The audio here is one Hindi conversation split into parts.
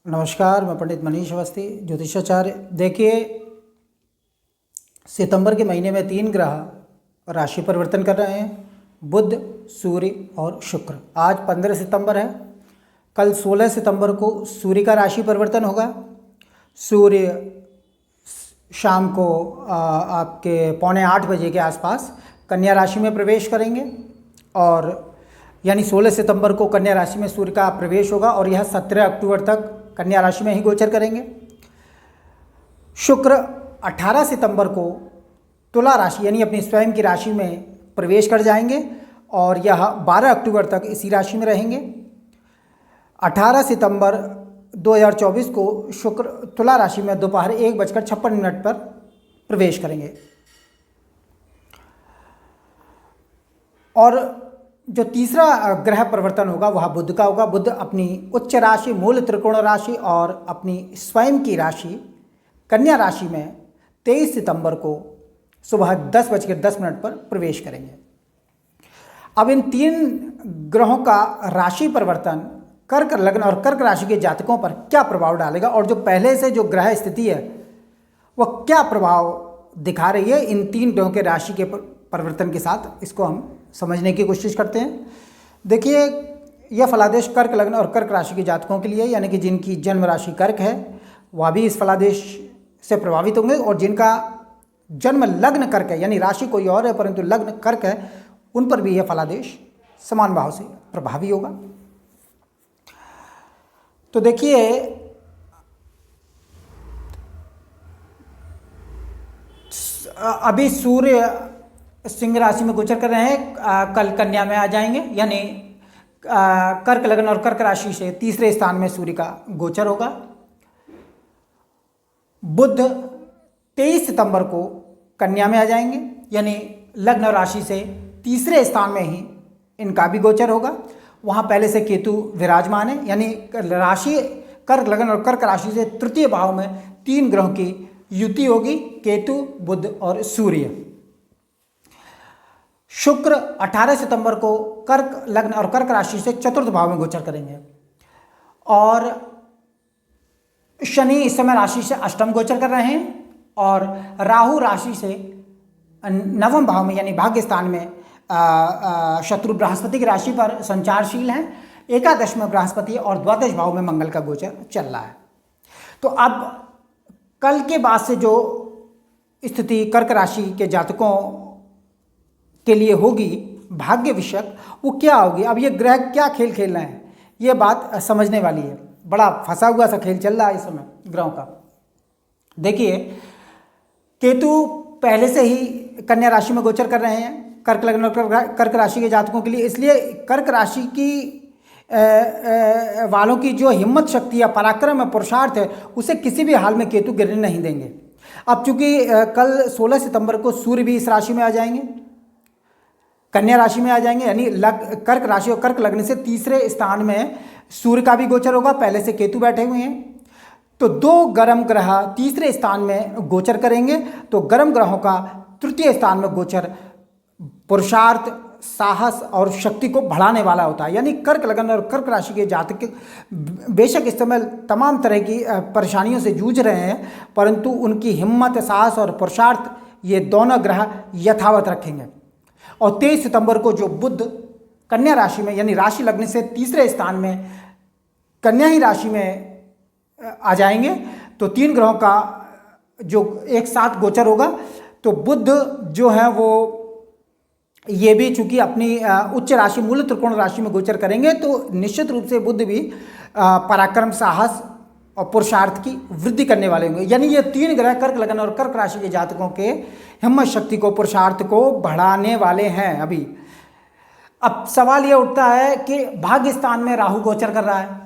नमस्कार, मैं पंडित मनीष अवस्थी, ज्योतिषाचार्य। देखिए, सितंबर के महीने में 3 ग्रह राशि परिवर्तन कर रहे हैं, बुध, सूर्य और शुक्र। आज 15 सितंबर है। कल 16 सितंबर को सूर्य का राशि परिवर्तन होगा। सूर्य शाम को आपके 7:45 बजे के आसपास कन्या राशि में प्रवेश करेंगे और यानी 16 सितंबर को कन्या राशि में सूर्य का प्रवेश होगा और यह 17 अक्टूबर तक कन्या राशि में ही गोचर करेंगे। शुक्र 18 सितंबर को तुला राशि यानी अपनी स्वयं की राशि में प्रवेश कर जाएंगे और यह 12 अक्टूबर तक इसी राशि में रहेंगे। 18 सितंबर 2024 को शुक्र तुला राशि में दोपहर 1:56 पर प्रवेश करेंगे। और जो तीसरा ग्रह परिवर्तन होगा वह बुध का होगा। बुध अपनी उच्च राशि मूल त्रिकोण राशि और अपनी स्वयं की राशि कन्या राशि में 23 सितंबर को सुबह 10:10 पर प्रवेश करेंगे। अब इन 3 ग्रहों का राशि परिवर्तन कर्क लग्न और कर्क राशि के जातकों पर क्या प्रभाव डालेगा और जो पहले से जो ग्रह स्थिति है वह क्या प्रभाव दिखा रही है, इन 3 ग्रहों के राशि के परिवर्तन के साथ इसको हम समझने की कोशिश करते हैं। देखिए, यह फलादेश कर्क लग्न और कर्क राशि के जातकों के लिए, यानी कि जिनकी जन्म राशि कर्क है वह भी इस फलादेश से प्रभावित होंगे और जिनका जन्म लग्न कर्क है यानी राशि कोई और है परंतु लग्न कर्क है, उन पर भी यह फलादेश समान भाव से प्रभावी होगा। तो देखिए, अभी सूर्य सिंह राशि में गोचर कर रहे हैं, कल कन्या में आ जाएंगे, यानी कर्क लग्न और कर्क राशि से तीसरे स्थान में सूर्य का गोचर होगा। बुध 23 सितंबर को कन्या में आ जाएंगे, यानी लग्न और राशि से तीसरे स्थान में ही इनका भी गोचर होगा। वहाँ पहले से केतु विराजमान है, यानी राशि कर्क लग्न और कर्क राशि से तृतीय भाव में 3 ग्रहों की युति होगी, केतु, बुध और सूर्य। शुक्र 18 सितंबर को कर्क लग्न और कर्क राशि से चतुर्थ भाव में गोचर करेंगे और शनि इस समय राशि से अष्टम गोचर कर रहे हैं और राहु राशि से नवम भाव में यानी भाग्य स्थान में शत्रु बृहस्पति की राशि पर संचारशील हैं। एकादश में बृहस्पति और द्वादश भाव में मंगल का गोचर चल रहा है। तो अब कल के बाद से जो स्थिति कर्क राशि के जातकों के लिए होगी भाग्य विषयक, वो क्या होगी, अब ये ग्रह क्या खेल खेल रहे हैं, ये बात समझने वाली है। बड़ा फंसा हुआ सा खेल चल रहा है इस समय ग्रहों का। देखिए, केतु पहले से ही कन्या राशि में गोचर कर रहे हैं कर्क लग्न और कर्क राशि के जातकों के लिए, इसलिए कर्क राशि की वालों की जो हिम्मत शक्ति या पराक्रम या पुरुषार्थ है उसे किसी भी हाल में केतु गिरने नहीं देंगे। अब चूंकि कल 16 सितंबर को सूर्य भी इस राशि में आ जाएंगे, कन्या राशि में आ जाएंगे, यानी कर्क राशि और कर्क लग्न से तीसरे स्थान में सूर्य का भी गोचर होगा, पहले से केतु बैठे हुए हैं। तो 2 गर्म ग्रह तीसरे स्थान में गोचर करेंगे, तो गर्म ग्रहों का तृतीय स्थान में गोचर पुरुषार्थ, साहस और शक्ति को बढ़ाने वाला होता है। यानी कर्क लग्न और कर्क राशि के जातक बेशक इस समय तमाम तरह की परेशानियों से जूझ रहे हैं, परंतु उनकी हिम्मत, साहस और पुरुषार्थ ये दोनों ग्रह यथावत रखेंगे। और 23 सितंबर को जो बुध कन्या राशि में यानी राशि लग्न से तीसरे स्थान में कन्या ही राशि में आ जाएंगे, तो 3 ग्रहों का जो एक साथ गोचर होगा। तो बुध जो है वो ये भी चूंकि अपनी उच्च राशि मूल त्रिकोण राशि में गोचर करेंगे, तो निश्चित रूप से बुध भी पराक्रम, साहस और पुरुषार्थ की वृद्धि करने वाले होंगे। यानी ये 3 ग्रह कर्क लग्न और कर्क राशि के जातकों के हिम्मत शक्ति को, पुरुषार्थ को बढ़ाने वाले हैं। अभी अब सवाल ये उठता है कि भाग्य स्थान में राहु गोचर कर रहा है,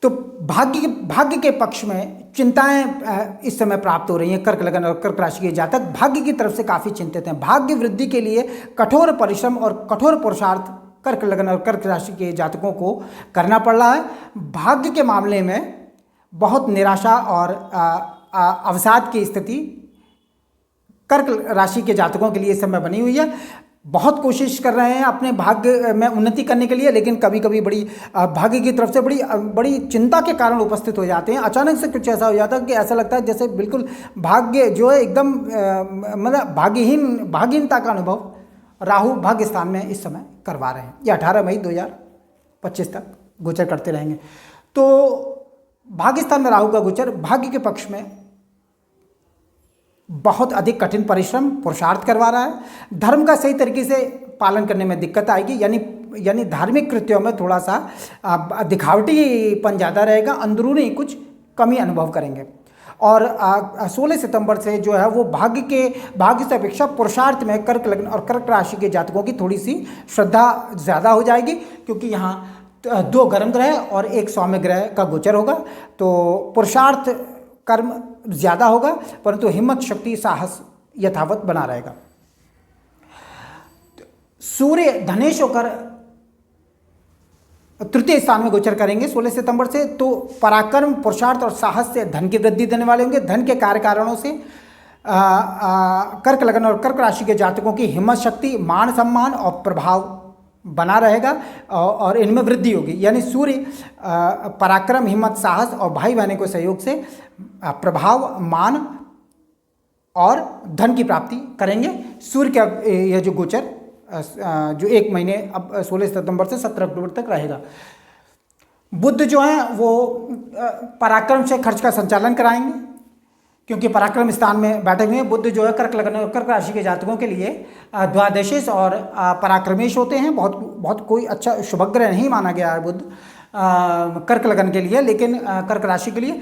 तो भाग्य के पक्ष में चिंताएं इस समय प्राप्त हो रही हैं। कर्क लग्न और कर्क राशि के जातक भाग्य की तरफ से काफ़ी चिंतित हैं। भाग्य वृद्धि के लिए कठोर परिश्रम और कठोर पुरुषार्थ कर्क लग्न और कर्क राशि के जातकों को करना पड़ रहा है। भाग्य के मामले में बहुत निराशा और अवसाद की स्थिति कर्क राशि के जातकों के लिए इस समय बनी हुई है। बहुत कोशिश कर रहे हैं अपने भाग्य में उन्नति करने के लिए, लेकिन कभी कभी बड़ी भाग्य की तरफ से बड़ी बड़ी चिंता के कारण उपस्थित हो जाते हैं। अचानक से कुछ ऐसा हो जाता है कि ऐसा लगता है जैसे बिल्कुल भाग्य जो है एकदम मतलब भाग्यहीनता का अनुभव राहु भाग्य स्थान में इस समय करवा रहे हैं। ये 18 मई 2025 तक गोचर करते रहेंगे। तो भाग्य स्थान में राहु का गोचर भाग्य के पक्ष में बहुत अधिक कठिन परिश्रम पुरुषार्थ करवा रहा है। धर्म का सही तरीके से पालन करने में दिक्कत आएगी, यानी धार्मिक कृत्यों में थोड़ा सा दिखावटीपन ज़्यादा रहेगा, अंदरूनी कुछ कमी अनुभव करेंगे। और 16 सितंबर से जो है वो भाग्य से अपेक्षा पुरुषार्थ में कर्क लग्न और कर्क राशि के जातकों की थोड़ी सी श्रद्धा ज़्यादा हो जाएगी, क्योंकि यहाँ 2 गर्म ग्रह और 1 सौम्य ग्रह का गोचर होगा। तो पुरुषार्थ कर्म ज़्यादा होगा, परंतु हिम्मत शक्ति साहस यथावत बना रहेगा। सूर्य धनेश होकर तृतीय स्थान में गोचर करेंगे 16 सितंबर से। तो पराक्रम पुरुषार्थ और साहस से धन की वृद्धि देने वाले होंगे। धन के कार्य कारणों से कर्क लग्न और कर्क राशि के जातकों की हिम्मत शक्ति मान सम्मान और प्रभाव बना रहेगा और इनमें वृद्धि होगी। यानी सूर्य पराक्रम हिम्मत साहस और भाई बहनों के सहयोग से प्रभाव मान और धन की प्राप्ति करेंगे। सूर्य का यह जो गोचर जो 1 महीने अब 16 सितंबर से 17 अक्टूबर तक रहेगा। बुध जो है वो पराक्रम से खर्च का संचालन कराएंगे, क्योंकि पराक्रम स्थान में बैठे हुए हैं। बुध जो है कर्क लग्न और कर्क राशि के जातकों के लिए द्वादशेश और पराक्रमेश होते हैं। बहुत कोई अच्छा शुभग्रह नहीं माना गया है बुध कर्क लग्न के लिए, लेकिन कर्क राशि के लिए,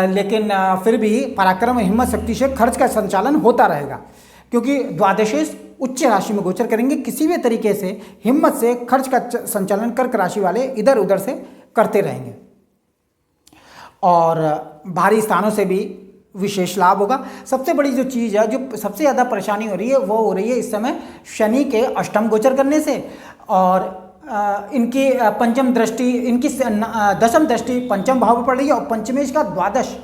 लेकिन फिर भी पराक्रम हिम्मत शक्ति से खर्च का संचालन होता रहेगा, क्योंकि द्वादशेश उच्च राशि में गोचर करेंगे। किसी भी तरीके से हिम्मत से खर्च का संचालन कर्क राशि वाले इधर उधर से करते रहेंगे और भारी स्थानों से भी विशेष लाभ होगा। सबसे बड़ी जो चीज़ है, जो सबसे ज़्यादा परेशानी हो रही है, वो हो रही है इस समय शनि के अष्टम गोचर करने से और इनकी पंचम दृष्टि, इनकी दशम दृष्टि पंचम भाव में पड़ रही है और पंचमेश का द्वादश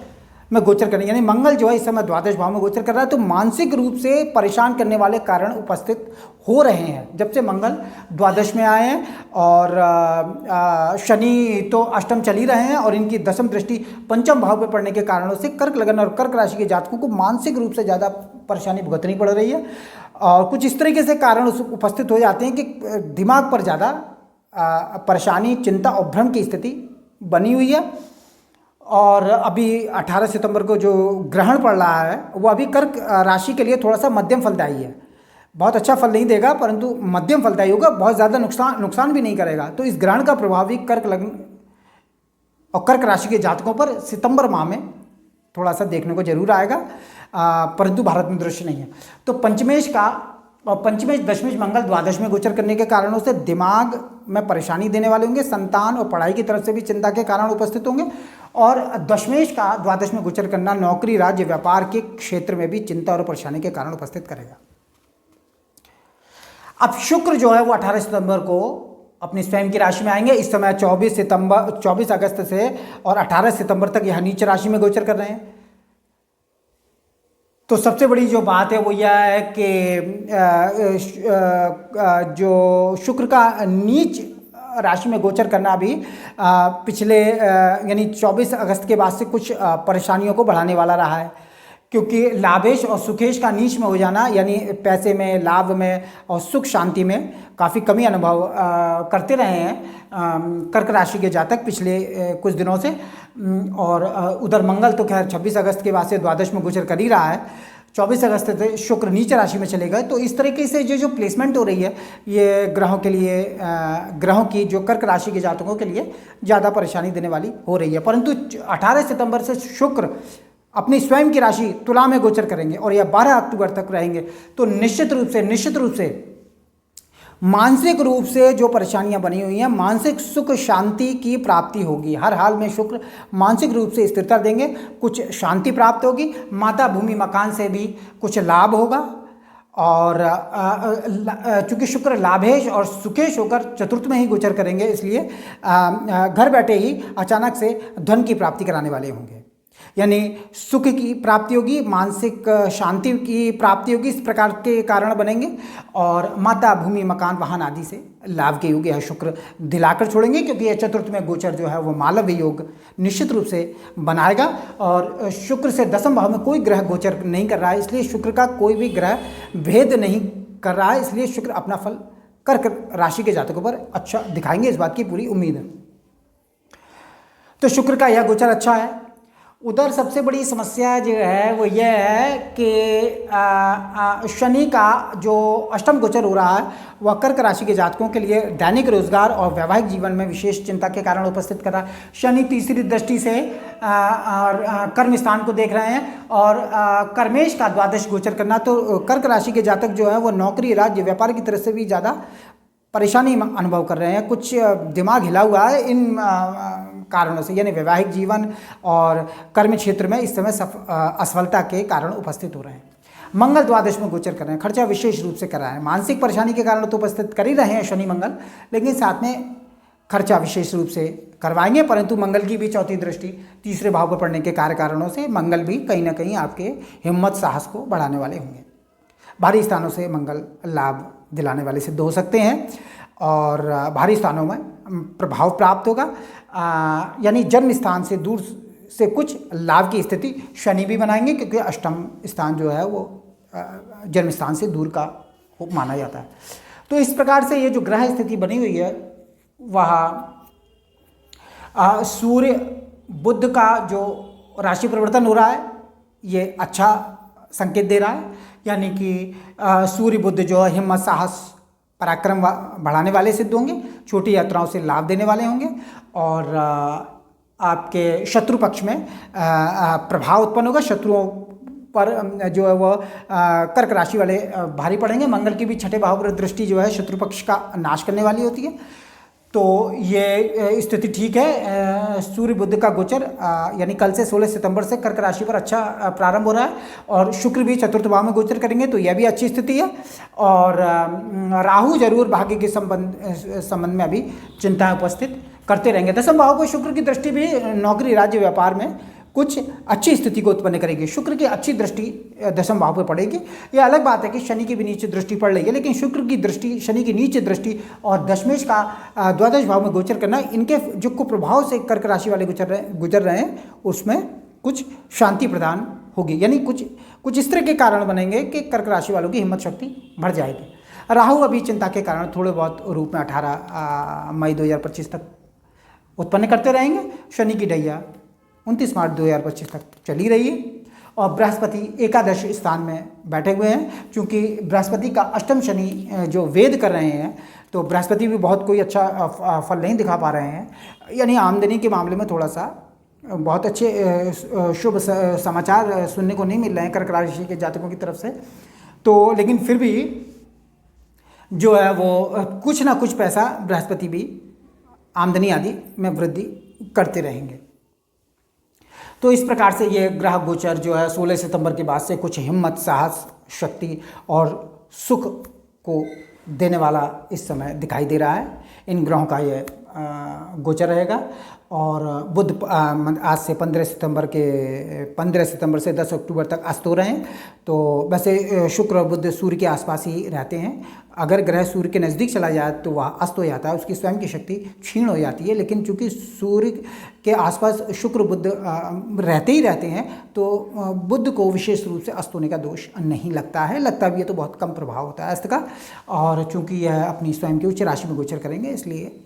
में गोचर करेंगे। यानी मंगल जो है इस समय द्वादश भाव में गोचर कर रहा है। तो मानसिक रूप से परेशान करने वाले कारण उपस्थित हो रहे हैं जब से मंगल द्वादश में आए हैं। और शनि तो अष्टम चल ही रहे हैं और इनकी दशम दृष्टि पंचम भाव पर पड़ने के कारणों से कर्क लग्न और कर्क राशि के जातकों को मानसिक रूप से ज़्यादा परेशानी भुगतनी पड़ रही है। और कुछ इस तरीके से कारण उपस्थित हो जाते हैं कि दिमाग पर ज़्यादा परेशानी, चिंता और भ्रम की स्थिति बनी हुई है। और अभी 18 सितंबर को जो ग्रहण पड़ रहा है वो अभी कर्क राशि के लिए थोड़ा सा मध्यम फलदायी है। बहुत अच्छा फल नहीं देगा, परंतु मध्यम फलदायी होगा, बहुत ज़्यादा नुकसान भी नहीं करेगा। तो इस ग्रहण का प्रभाव भी कर्क लग्न और कर्क राशि के जातकों पर सितंबर माह में थोड़ा सा देखने को जरूर आएगा, परंतु भारत में दृश्य नहीं है। तो पंचमेश का और पंचमेश दशमेश मंगल द्वादश में गोचर करने के कारणों से दिमाग में परेशानी देने वाले होंगे। संतान और पढ़ाई की तरफ से भी चिंता के कारण उपस्थित होंगे। और दशमेश का द्वादश में गोचर करना नौकरी, राज्य, व्यापार के क्षेत्र में भी चिंता और परेशानी के कारण उपस्थित करेगा। अब शुक्र जो है वो 18 सितंबर को अपनी स्वयं की राशि में आएंगे। इस समय 24 अगस्त से और 18 सितंबर तक यह नीच राशि में गोचर कर रहे हैं। तो सबसे बड़ी जो बात है वो यह है कि जो शुक्र का नीच राशि में गोचर करना भी पिछले यानी 24 अगस्त के बाद से कुछ परेशानियों को बढ़ाने वाला रहा है, क्योंकि लाभेश और सुखेश का नीच में हो जाना, यानी पैसे में, लाभ में और सुख शांति में काफ़ी कमी अनुभव करते रहे हैं कर्क राशि के जातक पिछले कुछ दिनों से। और उधर मंगल तो खैर 26 अगस्त के बाद से द्वादश में गोचर कर ही रहा है। 24 अगस्त से शुक्र नीच राशि में चले गए। तो इस तरीके से जो प्लेसमेंट हो रही है ये ग्रहों के लिए, ग्रहों की जो कर्क राशि के जातकों के लिए ज़्यादा परेशानी देने वाली हो रही है। परंतु 18 सितंबर से शुक्र अपनी स्वयं की राशि तुला में गोचर करेंगे और यह 12 अक्टूबर तक रहेंगे। तो निश्चित रूप से मानसिक रूप से जो परेशानियां बनी हुई हैं, मानसिक सुख शांति की प्राप्ति होगी। हर हाल में शुक्र मानसिक रूप से स्थिरता देंगे, कुछ शांति प्राप्त होगी, माता भूमि मकान से भी कुछ लाभ होगा। और चूंकि शुक्र लाभेश और सुखेश होकर चतुर्थ में ही गोचर करेंगे, इसलिए घर बैठे ही अचानक से धन की प्राप्ति कराने वाले होंगे। यानी सुख की प्राप्ति होगी, मानसिक शांति की प्राप्ति होगी, इस प्रकार के कारण बनेंगे। और माता, भूमि, मकान, वाहन आदि से लाभ के योग यह शुक्र दिलाकर छोड़ेंगे, क्योंकि यह चतुर्थ में गोचर जो है वो मालव्य योग निश्चित रूप से बनाएगा। और शुक्र से दसम भाव में कोई ग्रह गोचर नहीं कर रहा है, इसलिए शुक्र का कोई भी ग्रह भेद नहीं कर रहा है, इसलिए शुक्र अपना फल कर्क राशि के जातकों पर अच्छा दिखाएंगे, इस बात की पूरी उम्मीद है। तो शुक्र का यह गोचर अच्छा है। उधर सबसे बड़ी समस्या जो है वो यह है कि शनि का जो अष्टम गोचर हो रहा है वह कर्क राशि के जातकों के लिए दैनिक रोजगार और वैवाहिक जीवन में विशेष चिंता के कारण उपस्थित कर रहा है। शनि तीसरी दृष्टि से कर्म स्थान को देख रहे हैं और कर्मेश का द्वादश गोचर करना, तो कर्क राशि के जातक जो है वो नौकरी, राज्य, व्यापार की तरफ से भी ज़्यादा परेशानी अनुभव कर रहे हैं। कुछ दिमाग हिला हुआ है इन कारणों से, यानी वैवाहिक जीवन और कर्म क्षेत्र में इस समय असफलता के कारण उपस्थित हो रहे हैं। मंगल द्वादश में गोचर कर रहे हैं, खर्चा विशेष रूप से कर रहा है। मानसिक परेशानी के कारण तो उपस्थित कर ही रहे हैं शनि मंगल, लेकिन साथ में खर्चा विशेष रूप से करवाएंगे। परंतु मंगल की भी चौथी दृष्टि तीसरे भाव पर पड़ने के कारणों से मंगल भी कहीं ना कहीं आपके हिम्मत साहस को बढ़ाने वाले होंगे। भारी स्थानों से मंगल लाभ दिलाने वाले सिद्ध हो सकते हैं और भारी स्थानों में प्रभाव प्राप्त होगा, यानी जन्म स्थान से दूर से कुछ लाभ की स्थिति शनि भी बनाएंगे, क्योंकि अष्टम स्थान जो है वो जन्म स्थान से दूर का माना जाता है। तो इस प्रकार से ये जो ग्रह स्थिति बनी हुई है वह सूर्य बुध का जो राशि परिवर्तन हो रहा है ये अच्छा संकेत दे रहा है, यानी कि सूर्य बुध जो है हिम्मत, साहस, पराक्रम बढ़ाने वाले सिद्ध होंगे, छोटी यात्राओं से लाभ देने वाले होंगे और आपके शत्रु पक्ष में प्रभाव उत्पन्न होगा। शत्रुओं पर जो है वह कर्क राशि वाले भारी पड़ेंगे। मंगल की भी छठे भाव पर दृष्टि जो है शत्रु पक्ष का नाश करने वाली होती है, तो ये स्थिति ठीक है। सूर्य बुध का गोचर यानी कल से 16 सितंबर से कर्क राशि पर अच्छा प्रारंभ हो रहा है और शुक्र भी चतुर्थ भाव में गोचर करेंगे, तो यह भी अच्छी स्थिति है। और राहु जरूर भाग्य के संबंध में अभी चिंताएं उपस्थित करते रहेंगे। दसम भाव को शुक्र की दृष्टि भी नौकरी, राज्य, व्यापार में कुछ अच्छी स्थिति को उत्पन्न करेगी। शुक्र की अच्छी दृष्टि दसम भाव पर पड़ेगी। यह अलग बात है कि शनि की भी नीचे दृष्टि पड़ रही है, लेकिन शुक्र की दृष्टि, शनि की नीचे दृष्टि और दशमेश का द्वादश भाव में गोचर करना, इनके जो कुप्रभाव से कर्क राशि वाले गुजर रहे हैं उसमें कुछ शांति प्रदान होगी, यानी कुछ इस तरह के कारण बनेंगे कि कर्क राशि वालों की हिम्मत शक्ति बढ़ जाएगी। राहु अभी चिंता के कारण थोड़े बहुत रूप में 18 मई 2025 तक उत्पन्न करते रहेंगे। शनि की ढैया 29 मार्च 2025 तक चली रही है और बृहस्पति एकादश स्थान में बैठे हुए हैं। क्योंकि बृहस्पति का अष्टम शनि जो वेद कर रहे हैं, तो बृहस्पति भी बहुत कोई अच्छा फल नहीं दिखा पा रहे हैं, यानी आमदनी के मामले में थोड़ा सा बहुत अच्छे शुभ समाचार सुनने को नहीं मिल रहे हैं कर्क राशि के जातकों की तरफ से। तो लेकिन फिर भी जो है वो कुछ ना कुछ पैसा बृहस्पति भी आमदनी आदि में वृद्धि करते रहेंगे। तो इस प्रकार से ये ग्रह गोचर जो है 16 सितंबर के बाद से कुछ हिम्मत, साहस, शक्ति और सुख को देने वाला इस समय दिखाई दे रहा है। इन ग्रहों का ये गोचर रहेगा और बुध आज से 15 सितंबर से 10 अक्टूबर तक अस्त हो रहे हैं। तो वैसे शुक्र और बुध सूर्य के आसपास ही रहते हैं। अगर ग्रह सूर्य के नज़दीक चला जाए तो वह अस्त हो जाता है, उसकी स्वयं की शक्ति क्षीण हो जाती है। लेकिन चूंकि सूर्य के आसपास शुक्र बुध रहते ही रहते हैं, तो बुध को विशेष रूप से अस्त होने का दोष नहीं लगता है। लगता भी है तो बहुत कम प्रभाव होता है अस्त का। और चूंकि यह अपनी स्वयं की उच्च राशि में गोचर करेंगे, इसलिए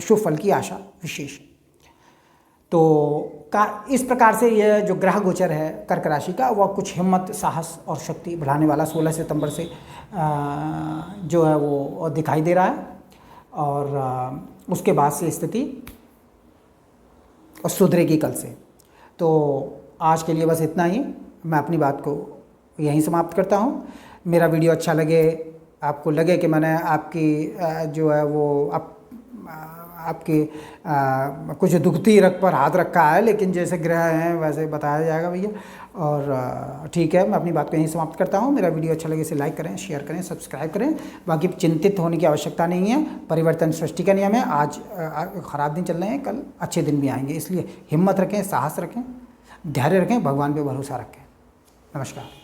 शुभ फल की आशा विशेष। तो इस प्रकार से यह जो ग्रह गोचर है कर्क राशि का, वह कुछ हिम्मत, साहस और शक्ति बढ़ाने वाला 16 सितंबर से जो है वो दिखाई दे रहा है। और उसके बाद से स्थिति सुधरेगी कल से। तो आज के लिए बस इतना ही। मैं अपनी बात को यहीं समाप्त करता हूँ। मेरा वीडियो अच्छा लगे, आपको लगे कि मैंने आपकी जो है वो आपकी कुछ दुखती रग पर हाथ रखा है, लेकिन जैसे ग्रह हैं वैसे बताया जाएगा भैया। और ठीक है, मैं अपनी बात को यहीं समाप्त करता हूँ। मेरा वीडियो अच्छा लगे इसे लाइक करें, शेयर करें, सब्सक्राइब करें। बाकी चिंतित होने की आवश्यकता नहीं है, परिवर्तन सृष्टि का नियम है। आज ख़राब दिन चल रहे हैं, कल अच्छे दिन भी आएंगे, इसलिए हिम्मत रखें, साहस रखें धैर्य रखें, भगवान पे भरोसा रखें। नमस्कार।